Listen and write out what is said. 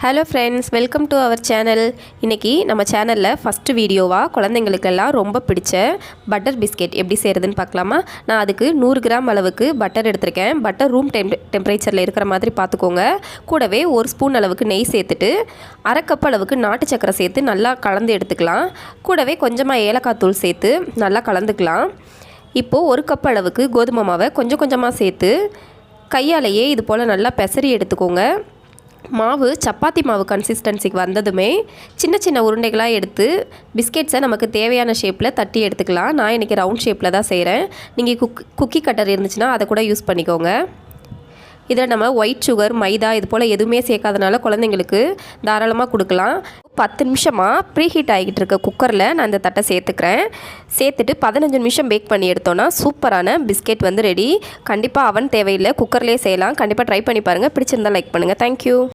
Hello friends, welcome to our channel. இன்றைக்கி நம்ம சேனலில் ஃபஸ்ட்டு வீடியோவாக குழந்தைங்களுக்கெல்லாம் ரொம்ப பிடிச்ச பட்டர் பிஸ்கெட் எப்படி செய்கிறதுன்னு பார்க்கலாமா. நான் அதுக்கு 100 கிராம் அளவுக்கு பட்டர் எடுத்திருக்கேன். பட்டர் ரூம் டெம்பரேச்சரில் இருக்கிற மாதிரி பார்த்துக்கோங்க. கூடவே 1 ஸ்பூன் அளவுக்கு நெய் சேர்த்துட்டு 1/2 கப் அளவுக்கு நாட்டு சக்கரை சேர்த்து நல்லா கலந்து எடுத்துக்கலாம். கூடவே கொஞ்சமாக ஏலக்காய் தூள் சேர்த்து நல்லா கலந்துக்கலாம். இப்போது 1 கப் அளவுக்கு கோதுமை மாவை கொஞ்சம் கொஞ்சமாக சேர்த்து கையாலேயே இது போல் நல்லா பெசரி எடுத்துக்கோங்க. மாவு சப்பாத்தி மாவு கன்சிஸ்டன்சிக்கு வந்ததுமே சின்ன சின்ன உருண்டைகளாக எடுத்து பிஸ்கெட்ஸை நமக்கு தேவையான ஷேப்பில் தட்டி எடுத்துக்கலாம். நான் இன்றைக்கி ரவுண்ட் ஷேப்பில் தான் செய்கிறேன். நீங்கள் குக்கி கட்டர் இருந்துச்சுன்னா அதை கூட யூஸ் பண்ணிக்கோங்க. இதில் நம்ம ஒயிட் சுகர், மைதா இது போல் எதுவுமே சேர்க்காதனால குழந்தைங்களுக்கு தாராளமாக கொடுக்கலாம். 10 நிமிஷமாக ப்ரீ ஹீட் ஆகிக்கிட்டு இருக்க குக்கரில் நான் இந்த தட்டை சேர்த்துட்டு 15 நிமிஷம் பேக் பண்ணி எடுத்தோன்னா சூப்பரான பிஸ்கெட் ரெடி. கண்டிப்பாக அவன் தேவையில்லை, குக்கர்லேயே செய்யலாம். கண்டிப்பாக ட்ரை பண்ணி பாருங்கள். பிடிச்சிருந்தால் லைக் பண்ணுங்கள். தேங்க்யூ.